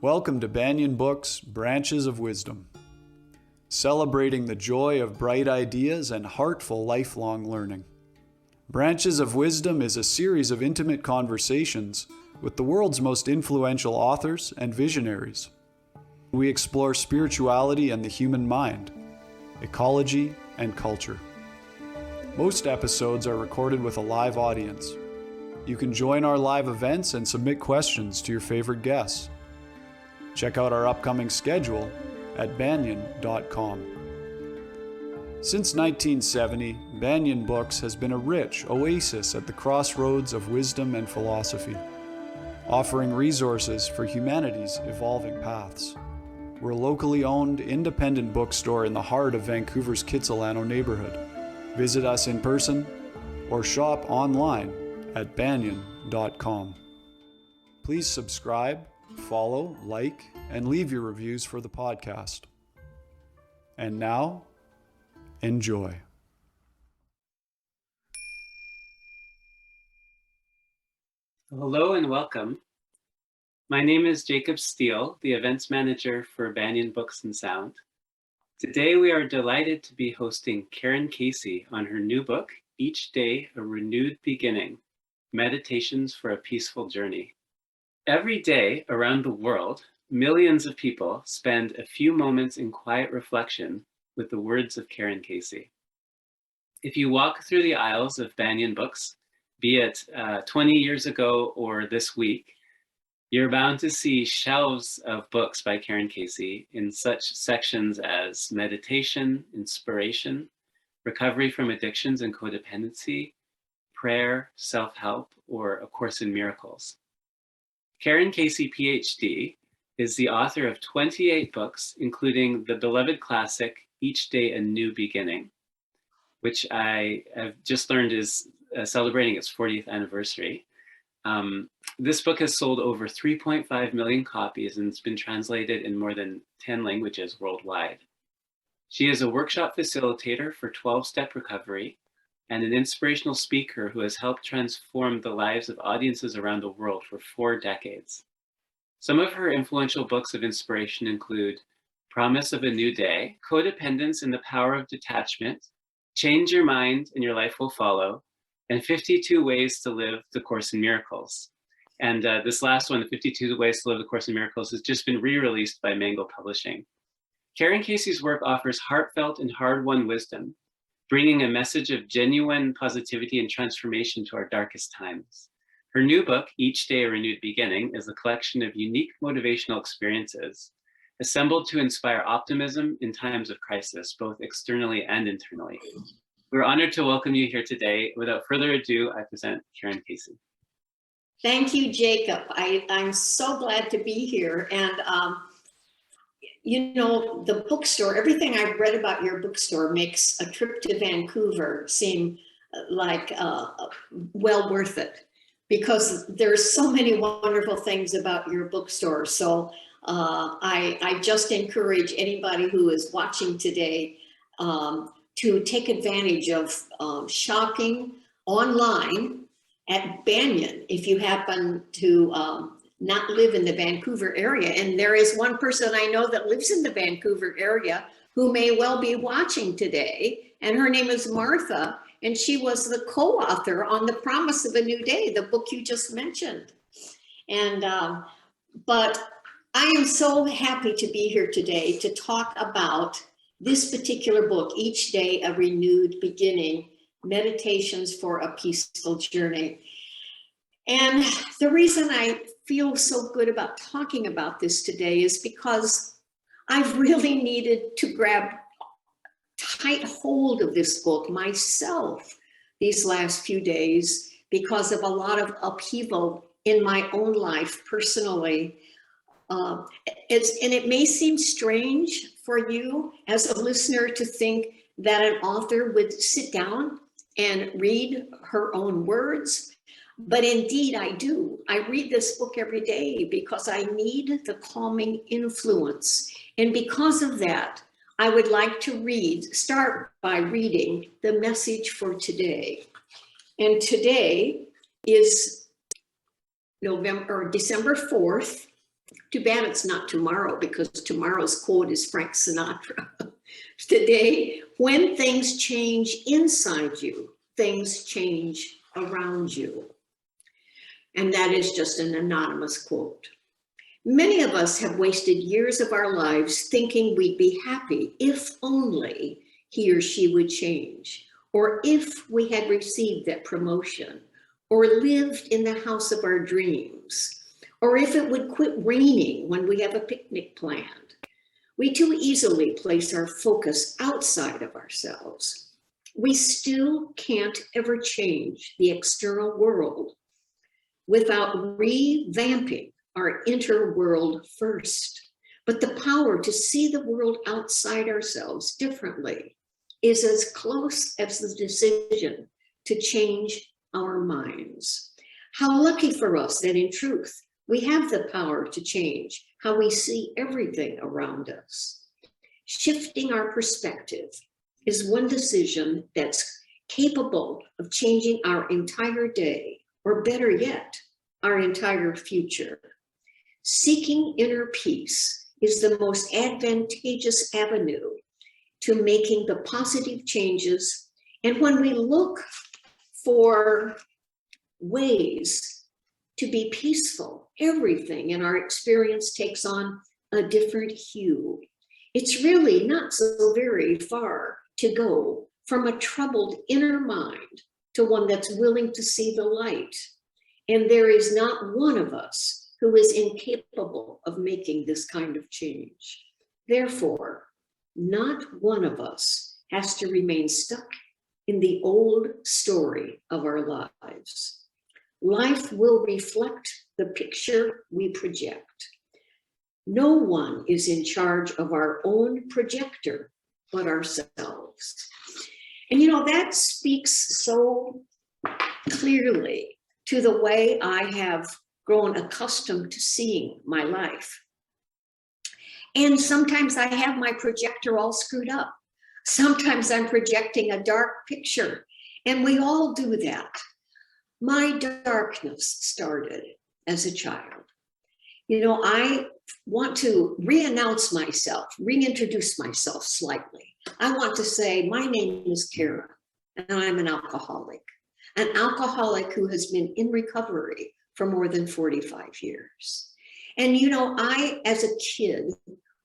Welcome to Banyen Books, Branches of Wisdom, celebrating the joy of bright ideas and heartful lifelong learning. Branches of Wisdom is a series of intimate conversations with the world's most influential authors and visionaries. We explore spirituality and the human mind, ecology and culture. Most episodes are recorded with a live audience. You can join our live events and submit questions to your favorite guests. Check out our upcoming schedule at banyen.com. Since 1970, Banyen Books has been a rich oasis at the crossroads of wisdom and philosophy, offering resources for humanity's evolving paths. We're a locally owned, independent bookstore in the heart of Vancouver's Kitsilano neighborhood. Visit us in person or shop online at banyen.com. Please subscribe, follow, like, and leave your reviews for the podcast. And now, enjoy. Hello and welcome. My name is Jacob Steele, the events manager for Banyen Books Sound. Today we are delighted to be hosting Karen Casey on her new book, Each Day a Renewed Beginning, Meditations for a Peaceful Journey. Every day around the world, millions of people spend a few moments in quiet reflection with the words of Karen Casey. If you walk through the aisles of Banyen Books, be it 20 years ago or this week, you're bound to see shelves of books by Karen Casey in such sections as meditation, inspiration, recovery from addictions and codependency, prayer, self-help, or A Course in Miracles. Karen Casey, PhD, is the author of 28 books, including the beloved classic, Each Day a New Beginning, which I have just learned is celebrating its 40th anniversary. This book has sold over 3.5 million copies and it's been translated in more than 10 languages worldwide. She is a workshop facilitator for 12-step recovery and an inspirational speaker who has helped transform the lives of audiences around the world for 4 decades. Some of her influential books of inspiration include Promise of a New Day, Codependence and the Power of Detachment, Change Your Mind and Your Life Will Follow, and 52 Ways to Live the Course in Miracles. And this last one, the 52 Ways to Live the Course in Miracles, has just been re-released by Mango Publishing. Karen Casey's work offers heartfelt and hard-won wisdom, bringing a message of genuine positivity and transformation to our darkest times. Her new book, Each Day a Renewed Beginning, is a collection of unique motivational experiences assembled to inspire optimism in times of crisis, both externally and internally. We're honored to welcome you here today. Without further ado, I present Karen Casey. Thank you, Jacob. I'm so glad to be here. And the bookstore, everything I've read about your bookstore makes a trip to Vancouver seem like well worth it, because there's so many wonderful things about your bookstore. So I just encourage anybody who is watching today to take advantage of shopping online at Banyen if you happen to not live in the Vancouver area. And there is one person I know that lives in the Vancouver area who may well be watching today, and her name is Martha, and she was the co-author on The Promise of a New Day, the book you just mentioned. And but I am so happy to be here today to talk about this particular book, Each Day a Renewed Beginning, Meditations for a Peaceful Journey. And the reason I feel so good about talking about this today is because I've really needed to grab tight hold of this book myself these last few days because of a lot of upheaval in my own life personally. And it may seem strange for you as a listener to think that an author would sit down and read her own words, but indeed I do. I read this book every day because I need the calming influence. And because of that, I would like to start by reading the message for today. And today is December 4th, Too bad it's not tomorrow, because tomorrow's quote is Frank Sinatra. Today, when things change inside you, things change around you. And that is just an anonymous quote. Many of us have wasted years of our lives thinking we'd be happy if only he or she would change, or if we had received that promotion, or lived in the house of our dreams, or if it would quit raining when we have a picnic planned. We too easily place our focus outside of ourselves. We still can't ever change the external world without revamping our inner world first. But the power to see the world outside ourselves differently is as close as the decision to change our minds. How lucky for us that in truth, we have the power to change how we see everything around us. Shifting our perspective is one decision that's capable of changing our entire day, or better yet, our entire future. Seeking inner peace is the most advantageous avenue to making the positive changes. And when we look for ways to be peaceful, everything in our experience takes on a different hue. It's really not so very far to go from a troubled inner mind to one that's willing to see the light. And there is not one of us who is incapable of making this kind of change. Therefore, not one of us has to remain stuck in the old story of our lives. Life will reflect the picture we project. No one is in charge of our own projector but ourselves. And you know, that speaks so clearly to the way I have grown accustomed to seeing my life. And sometimes I have my projector all screwed up. Sometimes I'm projecting a dark picture, and we all do that. My darkness started as a child. You know, I want to re-announce myself, reintroduce myself slightly. I want to say, my name is Kara, and I'm an alcoholic who has been in recovery for more than 45 years. And, you know, I, as a kid,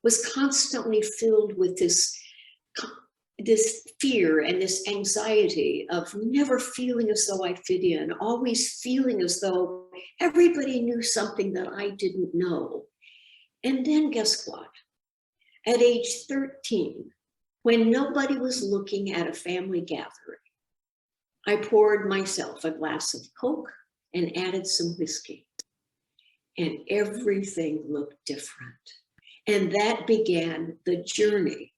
was constantly filled with this fear and this anxiety of never feeling as though I fit in, always feeling as though everybody knew something that I didn't know. And then guess what? At age 13, when nobody was looking at a family gathering, I poured myself a glass of Coke and added some whiskey. And everything looked different. And that began the journey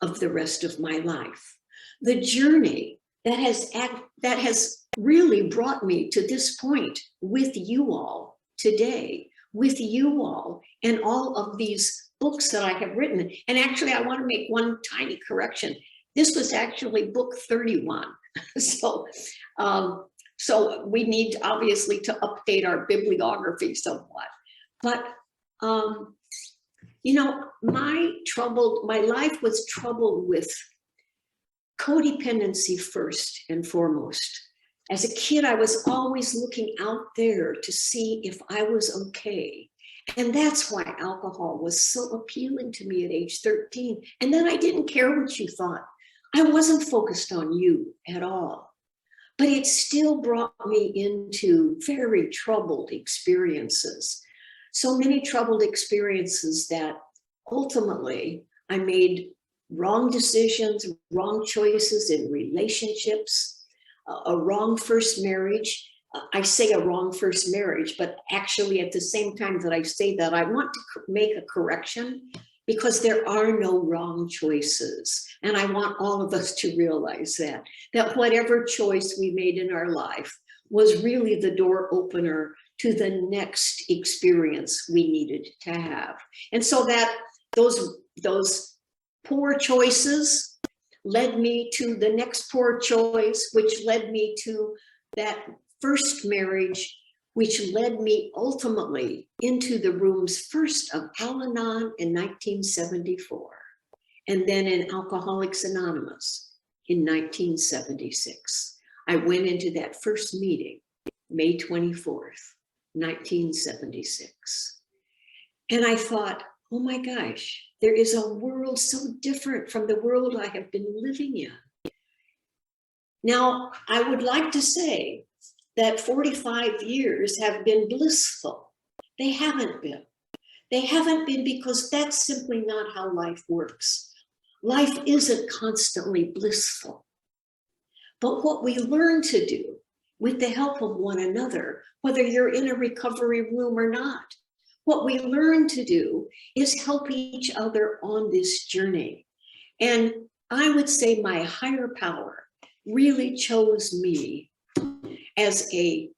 of the rest of my life. The journey that has really brought me to this point with you all today, with you all and all of these books that I have written. And actually, I want to make one tiny correction. This was actually book 31. So we need obviously to update our bibliography somewhat. But you know, my life was troubled with codependency first and foremost. As a kid, I was always looking out there to see if I was okay. And that's why alcohol was so appealing to me at age 13. And then I didn't care what you thought. I wasn't focused on you at all. But it still brought me into very troubled experiences. So many troubled experiences that ultimately I made wrong decisions, wrong choices in relationships, a wrong first marriage. I say a wrong first marriage, but actually at the same time that I say that, I want to make a correction, because there are no wrong choices. And I want all of us to realize that whatever choice we made in our life was really the door opener to the next experience we needed to have. And so that those poor choices led me to the next poor choice, which led me to that first marriage, which led me ultimately into the rooms first of Al-Anon in 1974, and then in Alcoholics Anonymous in 1976. I went into that first meeting, May 24th, 1976. And I thought, oh my gosh, there is a world so different from the world I have been living in. Now, I would like to say that 45 years have been blissful. They haven't been. They haven't been because that's simply not how life works. Life isn't constantly blissful. But what we learn to do with the help of one another, whether you're in a recovery room or not, what we learn to do is help each other on this journey. And I would say my higher power really chose me as a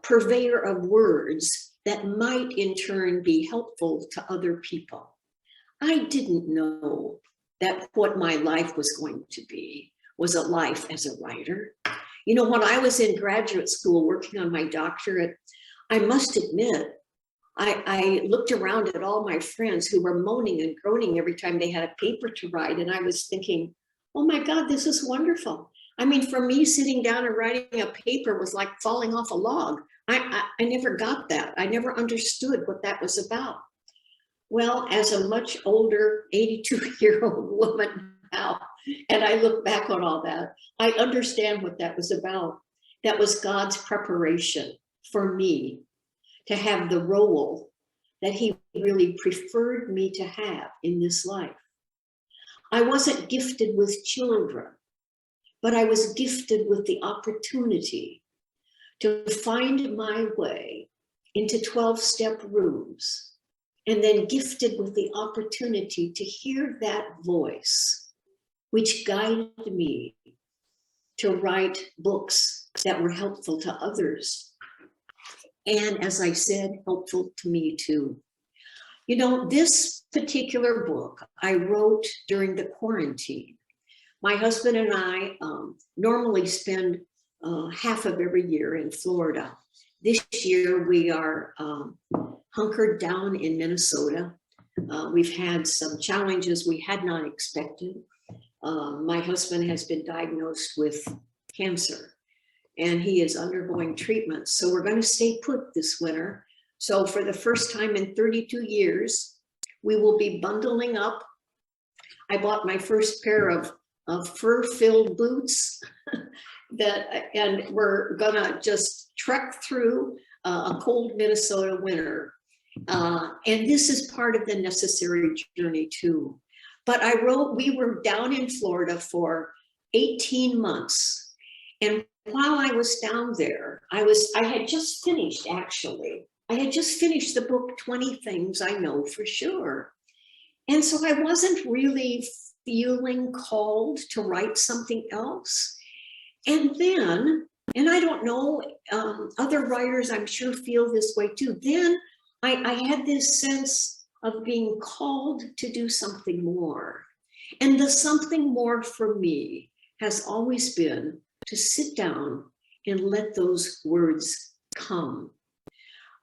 purveyor of words that might in turn be helpful to other people. I didn't know that what my life was going to be was a life as a writer. You know, when I was in graduate school working on my doctorate, I must admit, I looked around at all my friends who were moaning and groaning every time they had a paper to write, and I was thinking, oh my God, this is wonderful. I mean, for me, sitting down and writing a paper was like falling off a log. I never got that. I never understood what that was about. Well, as a much older 82-year-old woman now, and I look back on all that, I understand what that was about. That was God's preparation for me to have the role that he really preferred me to have in this life. I wasn't gifted with children, but I was gifted with the opportunity to find my way into 12-step rooms, and then gifted with the opportunity to hear that voice, which guided me to write books that were helpful to others. And as I said, helpful to me too. You know, this particular book I wrote during the quarantine. My husband and I normally spend half of every year in Florida. This year we are hunkered down in Minnesota. We've had some challenges we had not expected. My husband has been diagnosed with cancer, and he is undergoing treatment. So we're going to stay put this winter. So for the first time in 32 years, we will be bundling up. I bought my first pair of fur-filled boots and we're gonna just trek through a cold Minnesota winter. And this is part of the necessary journey too. But we were down in Florida for 18 months. And while I was down there, I had just finished the book, 20 Things I Know for Sure. And so I wasn't really feeling called to write something else. And then, and I don't know, other writers I'm sure feel this way too. Then I had this sense of being called to do something more. And the something more for me has always been to sit down and let those words come.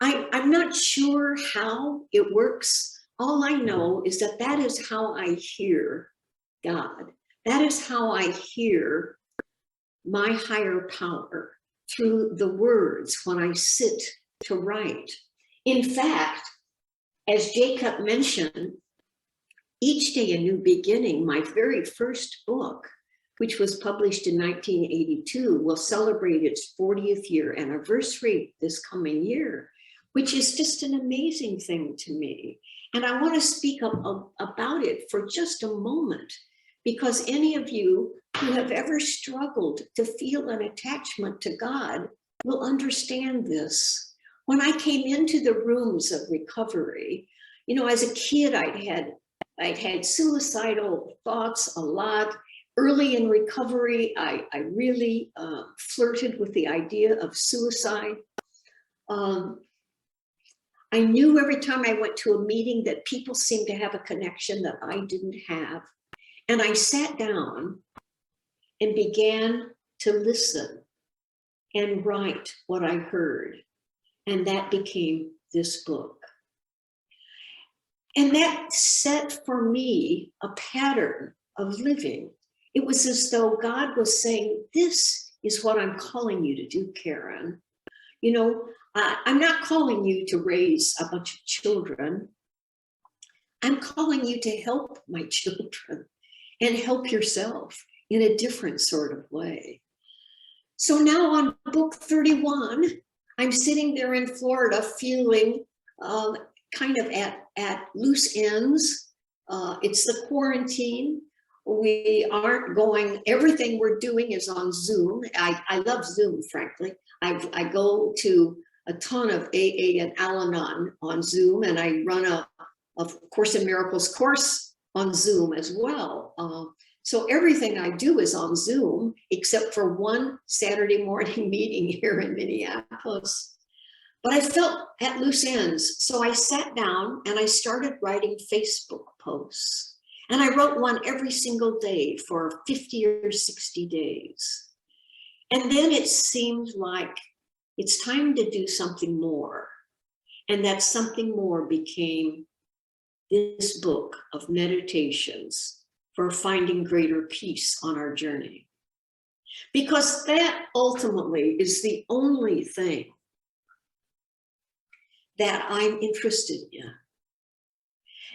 I'm not sure how it works. All I know is that that is how I hear God. That is how I hear my higher power, through the words when I sit to write. In fact, as Jacob mentioned, Each Day a New Beginning, my very first book, which was published in 1982, will celebrate its 40th year anniversary this coming year, which is just an amazing thing to me. And I want to speak about it for just a moment, because any of you who have ever struggled to feel an attachment to God will understand this. When I came into the rooms of recovery, you know, as a kid, I'd had suicidal thoughts a lot. Early in recovery, I really flirted with the idea of suicide. I knew every time I went to a meeting that people seemed to have a connection that I didn't have. And I sat down and began to listen and write what I heard. And that became this book. And that set for me a pattern of living. It was as though God was saying, this is what I'm calling you to do, Karen. You know, I'm not calling you to raise a bunch of children. I'm calling you to help my children and help yourself in a different sort of way. So now on book 31, I'm sitting there in Florida feeling kind of at loose ends. It's the quarantine. We aren't going, everything we're doing is on Zoom. I love Zoom, frankly. I go to a ton of AA and Al-Anon on Zoom, and I run a Course in Miracles course on Zoom as well. So everything I do is on Zoom, except for one Saturday morning meeting here in Minneapolis. But I felt at loose ends. So I sat down and I started writing Facebook posts. And I wrote one every single day for 50 or 60 days. And then it seemed like it's time to do something more. And that something more became this book of meditations for finding greater peace on our journey. Because that ultimately is the only thing that I'm interested in.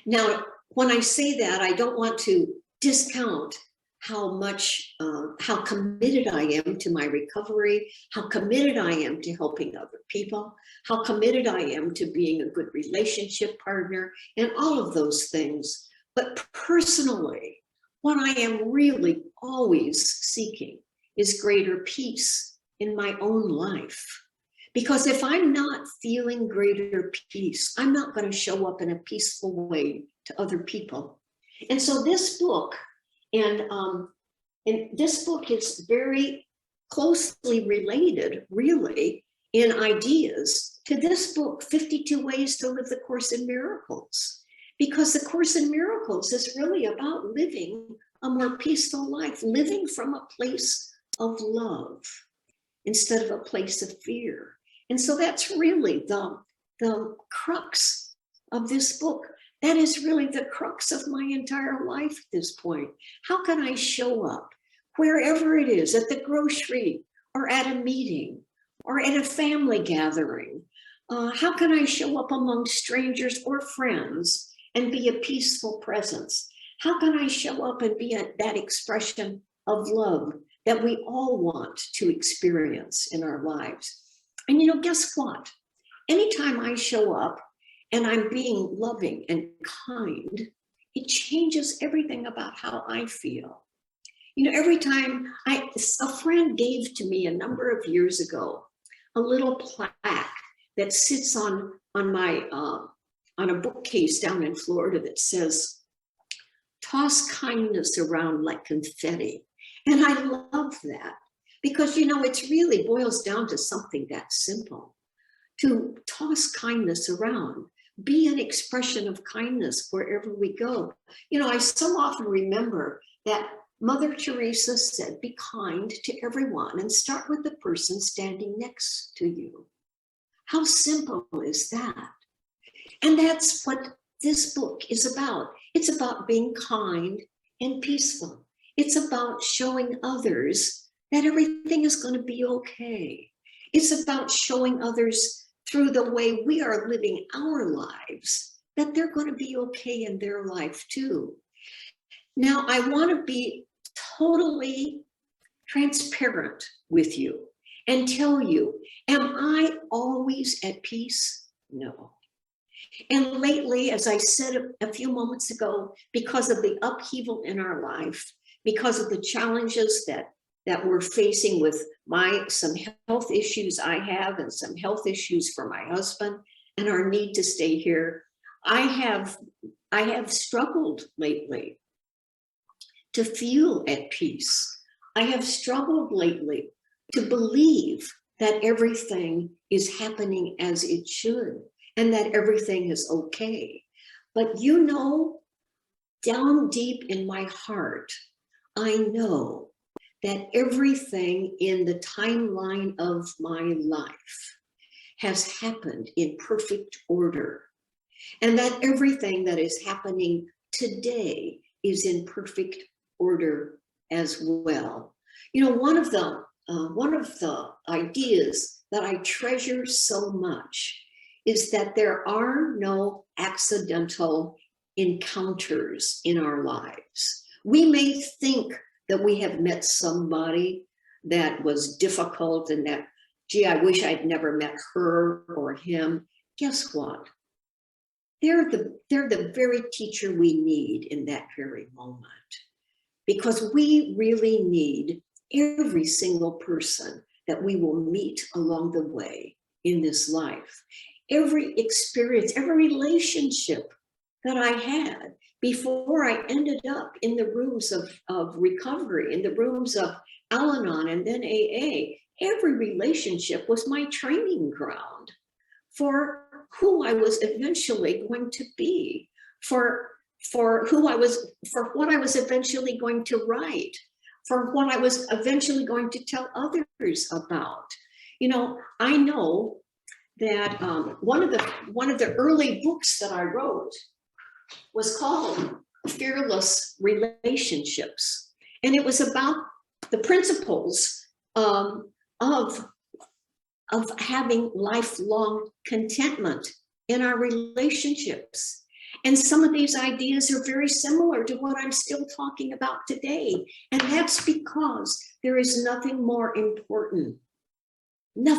Now, when I say that, I don't want to discount how committed I am to my recovery, how committed I am to helping other people, how committed I am to being a good relationship partner, and all of those things. But personally, what I am really always seeking is greater peace in my own life. Because if I'm not feeling greater peace, I'm not going to show up in a peaceful way to other people. And so this book, and this book is very closely related, really, in ideas to this book, 52 Ways to Live the Course in Miracles. Because the Course in Miracles is really about living a more peaceful life, living from a place of love instead of a place of fear. And so that's really the crux of this book. That is really the crux of my entire life at this point. How can I show up wherever it is, at the grocery or at a meeting or at a family gathering? How can I show up among strangers or friends and be a peaceful presence? How can I show up and be that expression of love that we all want to experience in our lives? And you know, guess what? Anytime I show up and I'm being loving and kind, it changes everything about how I feel. You know, every time a friend gave to me a number of years ago, a little plaque that sits on a bookcase down in Florida that says, "Toss kindness around like confetti." And I love that because, you know, it really boils down to something that simple. To toss kindness around, be an expression of kindness wherever we go. You know, I so often remember that Mother Teresa said, be kind to everyone and start with the person standing next to you. How simple is that? And that's what this book is about. It's about being kind and peaceful. It's about showing others that everything is going to be okay. It's about showing others through the way we are living our lives that they're going to be okay in their life too. Now, I want to be totally transparent with you and tell you, am I always at peace? No. And lately, as I said a few moments ago, because of the upheaval in our life, because of the challenges that we're facing with some health issues I have and some health issues for my husband and our need to stay here, I have struggled lately to feel at peace. I have struggled lately to believe that everything is happening as it should and that everything is okay. But you know, down deep in my heart, I know that everything in the timeline of my life has happened in perfect order, and that everything that is happening today is in perfect order as well. You know, one of the ideas that I treasure so much is that there are no accidental encounters in our lives. We may think that we have met somebody that was difficult and that, gee, I wish I'd never met her or him. Guess what? They're the very teacher we need in that very moment, because we really need every single person that we will meet along the way in this life. Every experience, every relationship that I had before I ended up in the rooms of recovery, in the rooms of Al-Anon and then AA, every relationship was my training ground for who I was eventually going to be, for what I was eventually going to write, for what I was eventually going to tell others about. You know, I know that one of the early books that I wrote was called Fearless Relationships, and it was about the principles of having lifelong contentment in our relationships. And some of these ideas are very similar to what I'm still talking about today. And that's because there is nothing more important than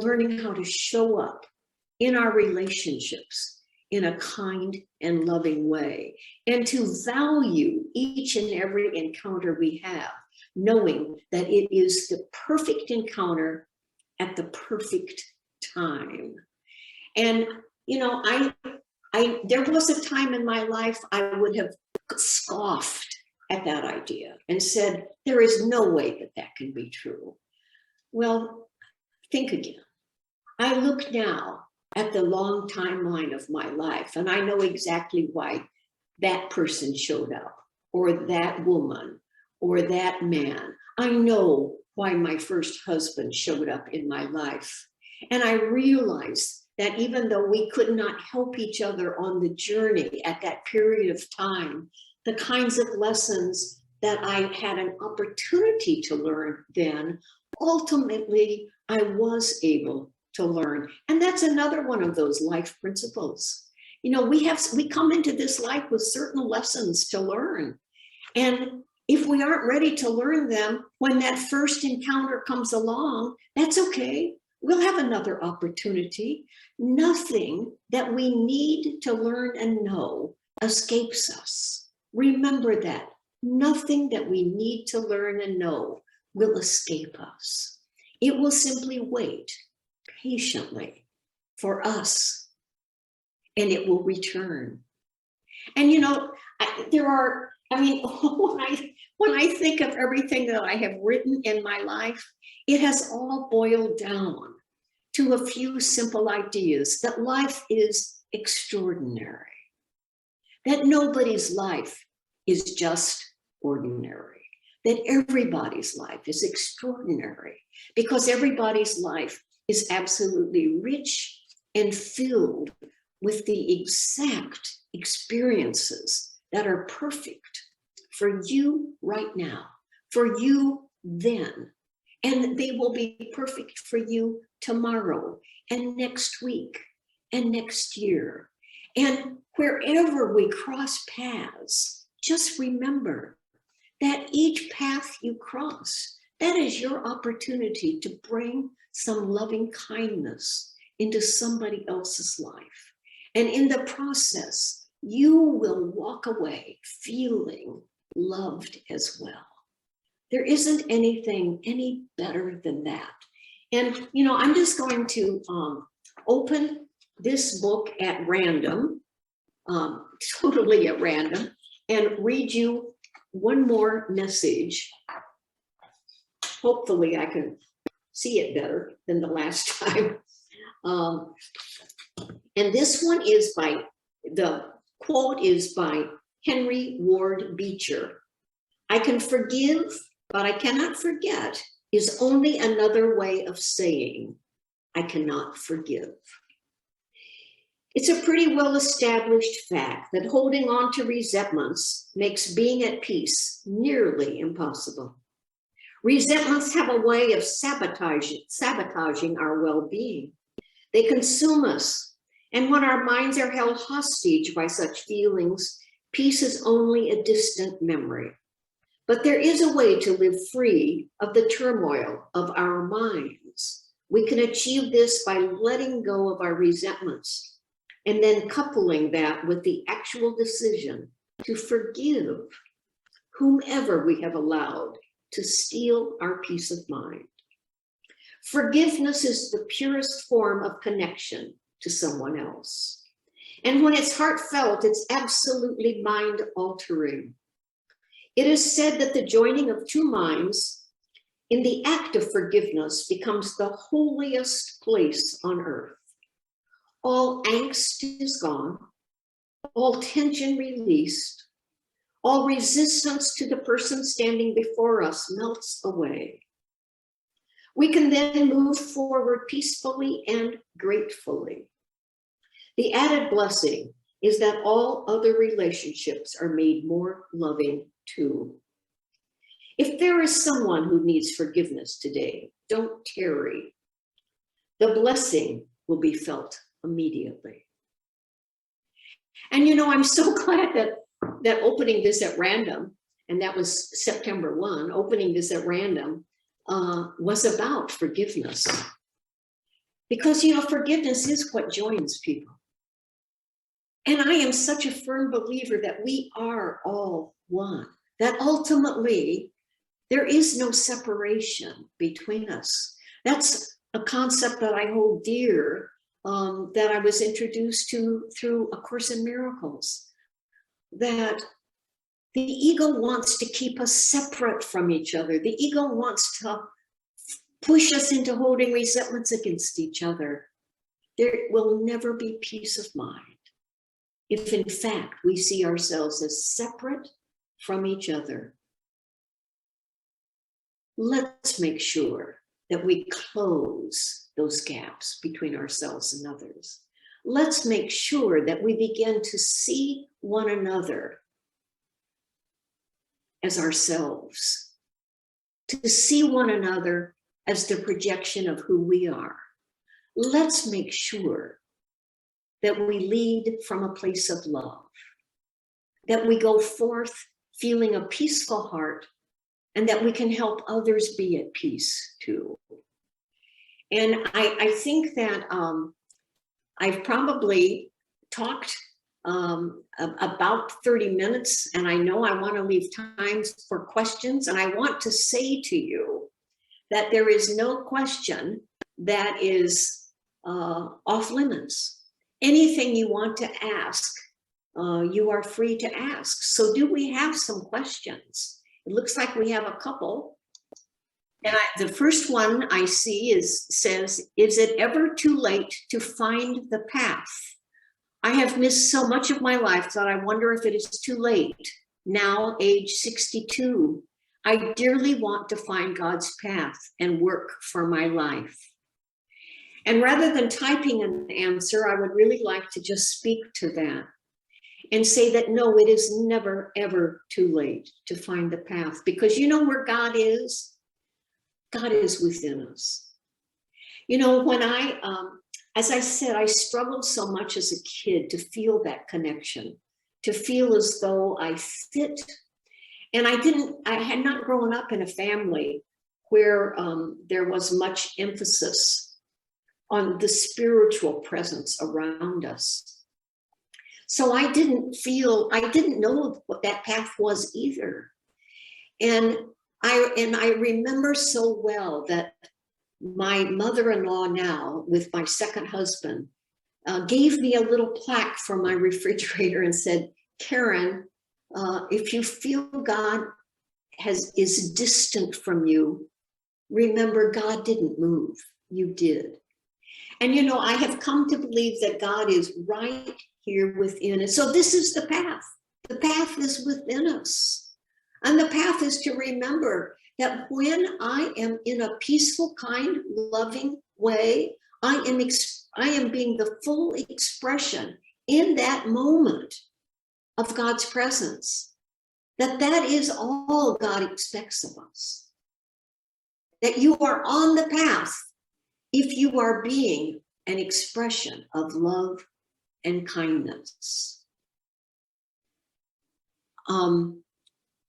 learning how to show up in our relationships in a kind and loving way, and to value each and every encounter we have, knowing that it is the perfect encounter at the perfect time. And, you know, there was a time in my life I would have scoffed at that idea and said, there is no way that that can be true. Well, think again. I look now at the long timeline of my life, and I know exactly why that person showed up, or that woman, or that man. I know why my first husband showed up in my life. And I realized that even though we could not help each other on the journey at that period of time, the kinds of lessons that I had an opportunity to learn then, ultimately I was able to learn. And that's another one of those life principles. You know, we come into this life with certain lessons to learn. And if we aren't ready to learn them when that first encounter comes along, that's okay. We'll have another opportunity. Nothing that we need to learn and know escapes us. Remember that. Nothing that we need to learn and know will escape us. It will simply wait patiently for us, and it will return. And you know, when I think of everything that I have written in my life, it has all boiled down to a few simple ideas that life is extraordinary, that nobody's life is just ordinary, that everybody's life is extraordinary, because everybody's life is absolutely rich and filled with the exact experiences that are perfect for you right now, for you then, and they will be perfect for you tomorrow and next week and next year. And wherever we cross paths, just remember that each path you cross, that is your opportunity to bring some loving kindness into somebody else's life. And in the process, you will walk away feeling loved as well. There isn't anything any better than that. And, you know, I'm just going to open this book at random, totally at random, and read you one more message. Hopefully I can see it better than the last time. And this one is the quote is by Henry Ward Beecher. I can forgive, but I cannot forget is only another way of saying I cannot forgive. It's a pretty well-established fact that holding on to resentments makes being at peace nearly impossible. Resentments have a way of sabotaging our well-being. They consume us, and when our minds are held hostage by such feelings, peace is only a distant memory. But there is a way to live free of the turmoil of our minds. We can achieve this by letting go of our resentments and then coupling that with the actual decision to forgive whomever we have allowed to steal our peace of mind. Forgiveness is the purest form of connection to someone else. And when it's heartfelt, it's absolutely mind-altering. It is said that the joining of two minds in the act of forgiveness becomes the holiest place on earth. All angst is gone, all tension released, all resistance to the person standing before us melts away. We can then move forward peacefully and gratefully. The added blessing is that all other relationships are made more loving too. If there is someone who needs forgiveness today, don't tarry. The blessing will be felt immediately. And I'm so glad that opening this at random, and that was September 1, opening this at random, was about forgiveness. Because, forgiveness is what joins people. And I am such a firm believer that we are all one, that ultimately there is no separation between us. That's a concept that I hold dear, that I was introduced to through A Course in Miracles, that the ego wants to keep us separate from each other. The ego wants to push us into holding resentments against each other. There will never be peace of mind if, in fact, we see ourselves as separate from each other. Let's make sure that we close those gaps between ourselves and others. Let's make sure that we begin to see one another as ourselves, to see one another as the projection of who we are. Let's make sure that we lead from a place of love, that we go forth feeling a peaceful heart, and that we can help others be at peace too. And I think that I've probably talked about 30 minutes, and I know I want to leave time for questions. And I want to say to you that there is no question that is off limits. Anything you want to ask, you are free to ask. So do we have some questions? It looks like we have a couple. And the first one I see says, is it ever too late to find the path? I have missed so much of my life that I wonder if it is too late. Now, age 62, I dearly want to find God's path and work for my life. And rather than typing an answer, I would really like to just speak to that and say that no, it is never, ever too late to find the path, because you know where God is? God is within us. When as I said, I struggled so much as a kid to feel that connection, to feel as though I fit. And I had not grown up in a family where there was much emphasis on the spiritual presence around us. So I didn't know what that path was either. And I remember so well that my mother-in-law now, with my second husband, gave me a little plaque from my refrigerator and said, Karen, if you feel God is distant from you, remember God didn't move, you did. And I have come to believe that God is right here within us. So this is the path. The path is within us. And the path is to remember that when I am in a peaceful, kind, loving way, I am being the full expression in that moment of God's presence. That is all God expects of us. That you are on the path if you are being an expression of love and kindness.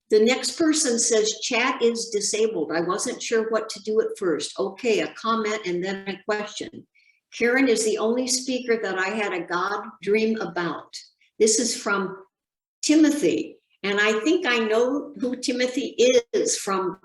The next person says chat is disabled. I wasn't sure what to do at first. Okay, a comment and then a question. Karen is the only speaker that I had a God dream about. This is from Timothy. And I think I know who Timothy is from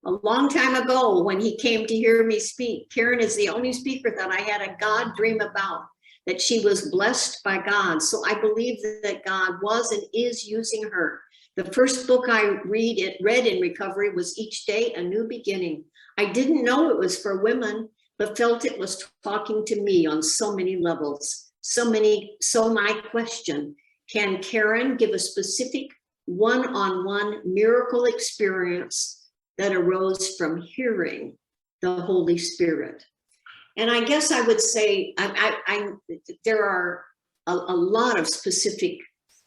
a long time ago when he came to hear me speak. Karen is the only speaker that I had a God dream about, that she was blessed by God. So I believe that God was and is using her. The first book I read in recovery was Each Day, A New Beginning. I didn't know it was for women, but felt it was talking to me on so many levels. So my question, can Karen give a specific one-on-one miracle experience that arose from hearing the Holy Spirit? And I guess I would say there are a lot of specific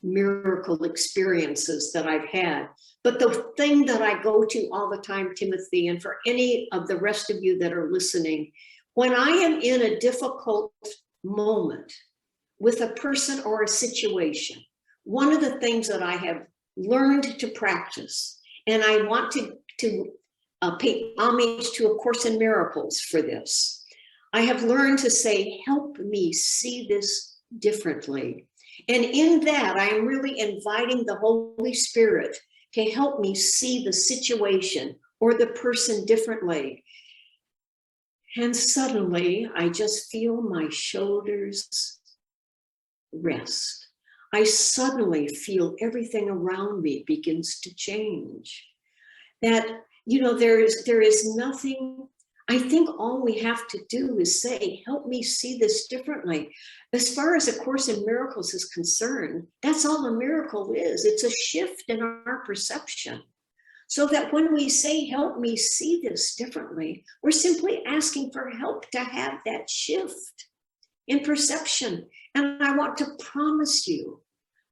miracle experiences that I've had. But the thing that I go to all the time, Timothy, and for any of the rest of you that are listening, when I am in a difficult moment with a person or a situation, one of the things that I have learned to practice, and I want to pay homage to A Course in Miracles for this, I have learned to say, help me see this differently. And in that, I am really inviting the Holy Spirit to help me see the situation or the person differently. And suddenly, I just feel my shoulders rest. I suddenly feel everything around me begins to change. That, there is nothing. I think all we have to do is say, help me see this differently. As far as A Course in Miracles is concerned, that's all a miracle is. It's a shift in our perception. So that when we say, help me see this differently, we're simply asking for help to have that shift in perception. And I want to promise you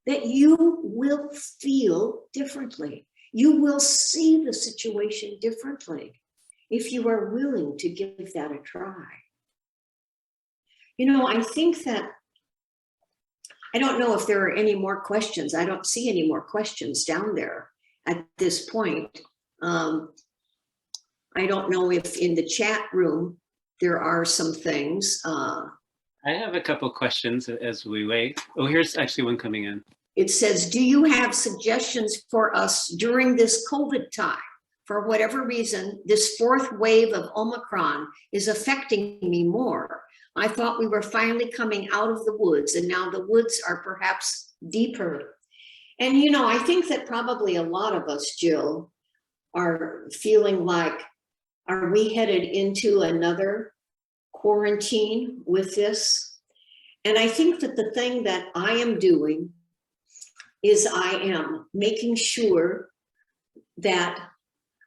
that you will feel differently. You will see the situation differently if you are willing to give that a try. I think that, I don't know if there are any more questions. I don't see any more questions down there at this point. I don't know if in the chat room there are some things. I have a couple questions as we wait. Oh, here's actually one coming in. It says, do you have suggestions for us during this COVID time? For whatever reason, this fourth wave of Omicron is affecting me more. I thought we were finally coming out of the woods, and now the woods are perhaps deeper. And, I think that probably a lot of us, Jill, are feeling like, are we headed into another quarantine with this? And I think that the thing that I am doing is I am making sure that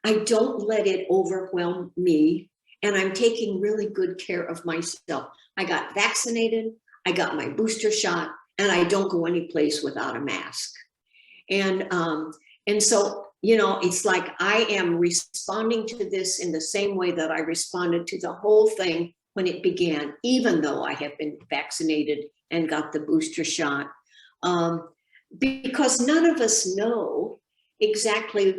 I don't let it overwhelm me, and I'm taking really good care of myself. I got vaccinated, I got my booster shot, and I don't go any place without a mask. And so, it's like I am responding to this in the same way that I responded to the whole thing when it began, even though I have been vaccinated and got the booster shot. Because none of us know exactly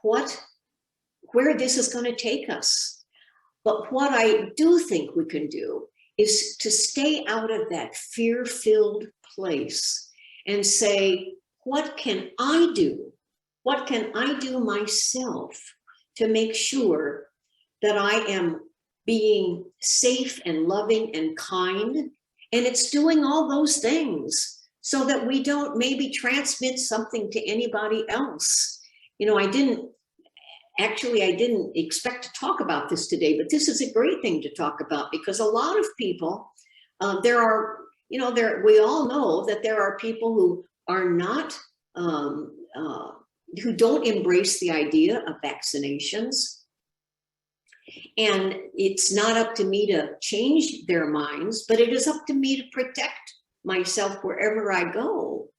where this is going to take us. But what I do think we can do is to stay out of that fear-filled place and say, what can I do? What can I do myself to make sure that I am being safe and loving and kind? And it's doing all those things so that we don't maybe transmit something to anybody else. I didn't expect to talk about this today, but this is a great thing to talk about, because a lot of people, we all know that there are people who are not who don't embrace the idea of vaccinations. And it's not up to me to change their minds, but it is up to me to protect myself wherever I go,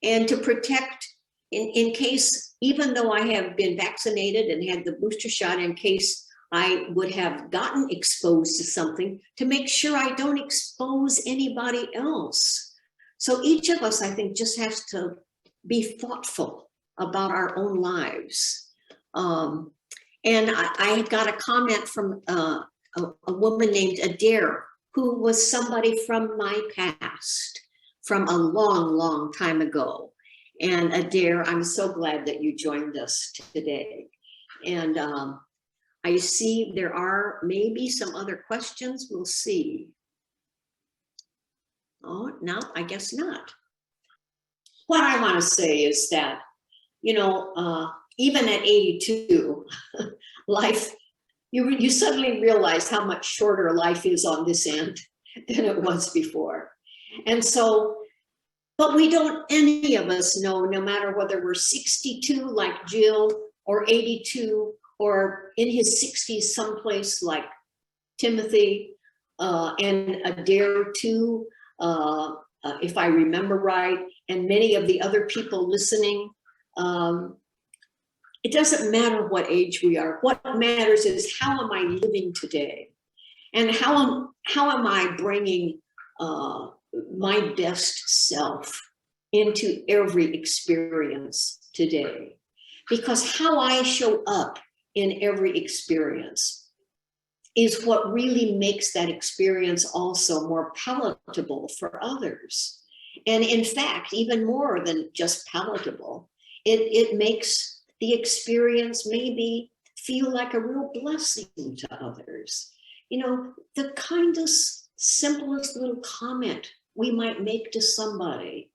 and to protect in case, even though I have been vaccinated and had the booster shot, in case I would have gotten exposed to something, to make sure I don't expose anybody else. So each of us, I think, just has to be thoughtful about our own lives. And I got a comment from a woman named Adair, who was somebody from my past, from a long, long time ago. And Adair, I'm so glad that you joined us today. And I see there are maybe some other questions. We'll see. Oh, no, I guess not. What I want to say is that, you know, even at 82, life, you suddenly realize how much shorter life is on this end than it was before. And so, but we don't, any of us know, no matter whether we're 62 like Jill, or 82, or in his 60s someplace like Timothy, and Adair too, if I remember right, and many of the other people listening. It doesn't matter what age we are. What matters is, how am I living today? And how am I bringing my best self into every experience today? Because how I show up in every experience is what really makes that experience also more palatable for others. And in fact, even more than just palatable, it makes the experience maybe feel like a real blessing to others. You know, the kindest, simplest little comment we might make to somebody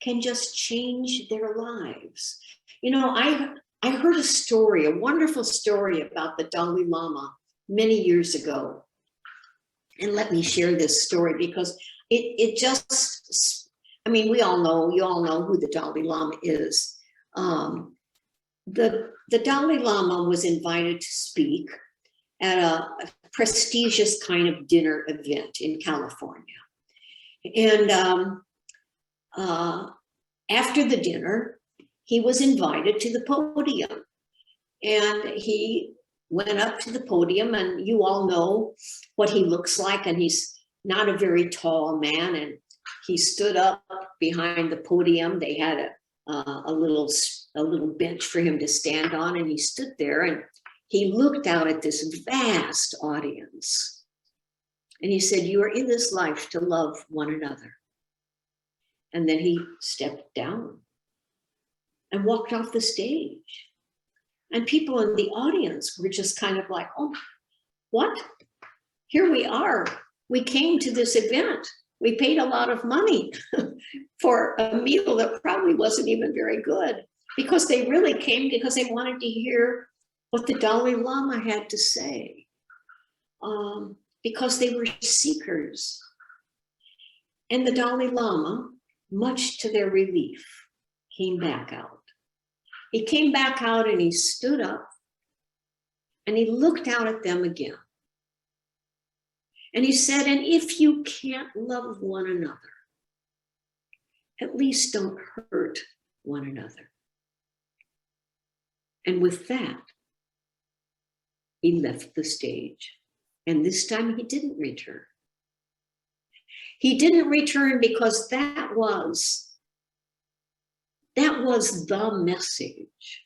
can just change their lives. You know, I heard a story, a wonderful story about the Dalai Lama many years ago. And let me share this story because it just, I mean, you all know who the Dalai Lama is. The Dalai Lama was invited to speak at a prestigious kind of dinner event in California. And after the dinner, he was invited to the podium. And he went up to the podium, and you all know what he looks like, and he's not a very tall man. And he stood up behind the podium. They had a little bench for him to stand on, and he stood there and he looked out at this vast audience, and he said, "You are in this life to love one another." And then he stepped down and walked off the stage, and people in the audience were just kind of like, "Oh, what? Here we are. We came to this event. We paid a lot of money for a meal that probably wasn't even very good," because they really came because they wanted to hear what the Dalai Lama had to say, because they were seekers. And the Dalai Lama, much to their relief, came back out. He came back out and he stood up and he looked out at them again. And he said, "And if you can't love one another, at least don't hurt one another." And with that, he left the stage. And this time he didn't return. He didn't return because that was the message.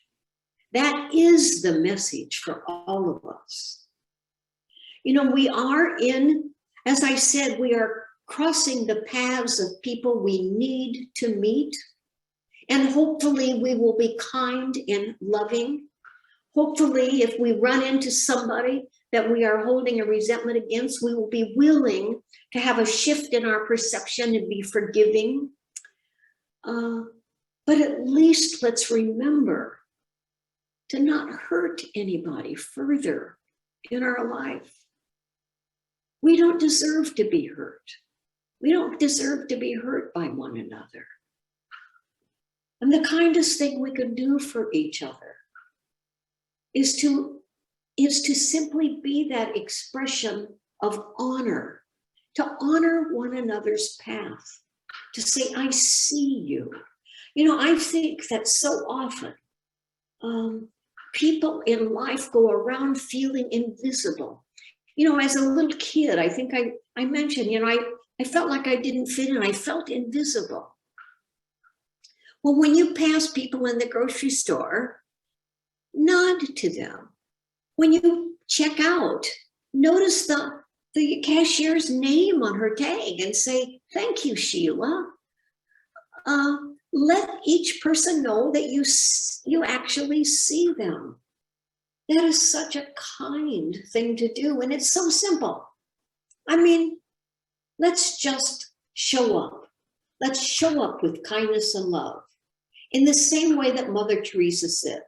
That is the message for all of us. You know, we are as I said, we are crossing the paths of people we need to meet. And hopefully we will be kind and loving. Hopefully, if we run into somebody that we are holding a resentment against, we will be willing to have a shift in our perception and be forgiving. But at least let's remember to not hurt anybody further in our life. We don't deserve to be hurt. We don't deserve to be hurt by one another. And the kindest thing we can do for each other is to simply be that expression of honor, to honor one another's path, to say, I see you. You know, I think that so often people in life go around feeling invisible. You know, as a little kid, I think I mentioned, you know, I felt like I didn't fit in. I felt invisible. Well, when you pass people in the grocery store, nod to them. When you check out, notice the cashier's name on her tag and say, thank you, Sheila. Let each person know that you actually see them. That is such a kind thing to do, and it's so simple. I mean, let's just show up. Let's show up with kindness and love. In the same way that Mother Teresa said,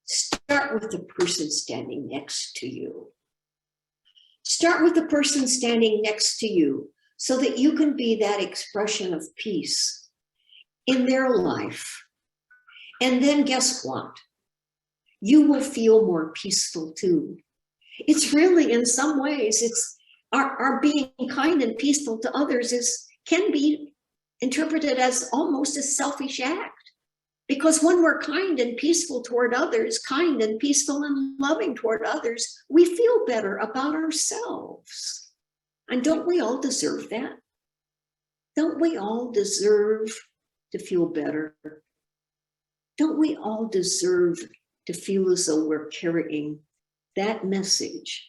start with the person standing next to you. Start with the person standing next to you so that you can be that expression of peace in their life. And then guess what? You will feel more peaceful too. It's really, in some ways, it's our being kind and peaceful to others can be interpreted as almost a selfish act. Because when we're kind and peaceful toward others, kind and peaceful and loving toward others, we feel better about ourselves. And don't we all deserve that? Don't we all deserve to feel better? Don't we all deserve to feel as though we're carrying that message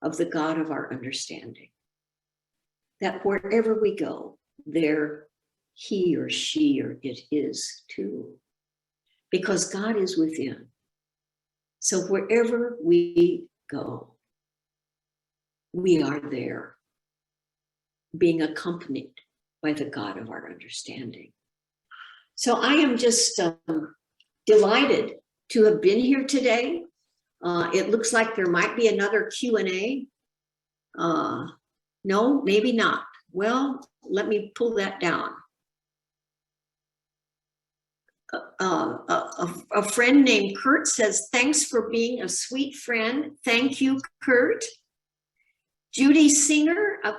of the God of our understanding? That wherever we go, there he or she or it is too, because God is within. So wherever we go, we are there, being accompanied by the God of our understanding. So I am just delighted to have been here today. It looks like there might be another Q&A. No, maybe not. Well, let me pull that down. A friend named Kurt says, thanks for being a sweet friend. Thank you, Kurt. Judy Singer, a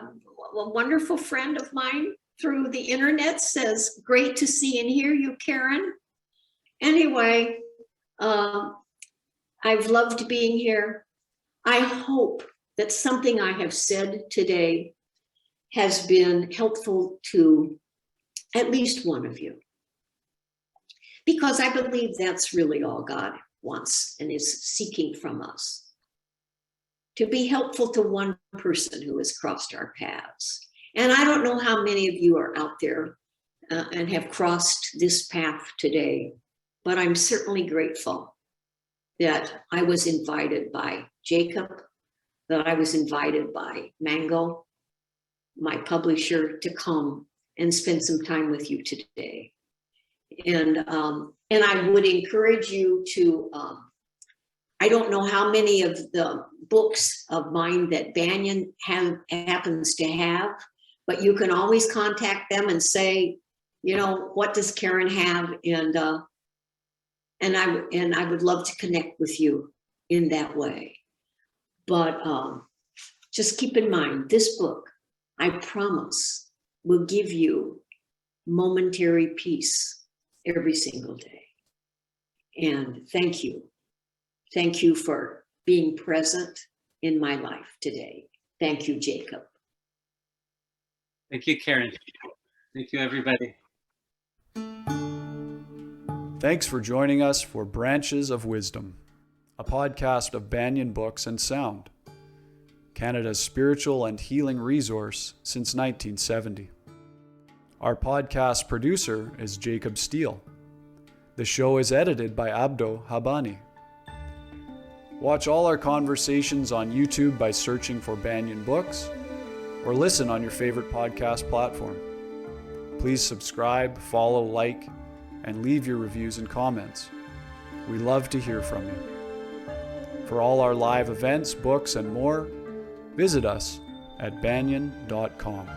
wonderful friend of mine through the internet, says, great to see and hear you, Karen. Anyway, I've loved being here. I hope that something I have said today has been helpful to at least one of you. Because I believe that's really all God wants and is seeking from us. To be helpful to one person who has crossed our paths. And I don't know how many of you are out there and have crossed this path today, but I'm certainly grateful that I was invited by Jacob, that I was invited by Mango, my publisher, to come and spend some time with you today. And I would encourage you to, I don't know how many of the books of mine that Banyen happens to have, but you can always contact them and say, you know, what does Karen have? And I would love to connect with you in that way. But just keep in mind, this book, I promise, will give you momentary peace every single day. And thank you. Thank you for being present in my life today. Thank you, Jacob. Thank you, Karen. Thank you, everybody. Thanks for joining us for Branches of Wisdom, a podcast of Banyen Books and Sound, Canada's spiritual and healing resource since 1970. Our podcast producer is Jacob Steele. The show is edited by Abdo Habani. Watch all our conversations on YouTube by searching for Banyen Books, or listen on your favorite podcast platform. Please subscribe, follow, like, and leave your reviews and comments. We love to hear from you. For all our live events, books, and more, visit us at banyen.com.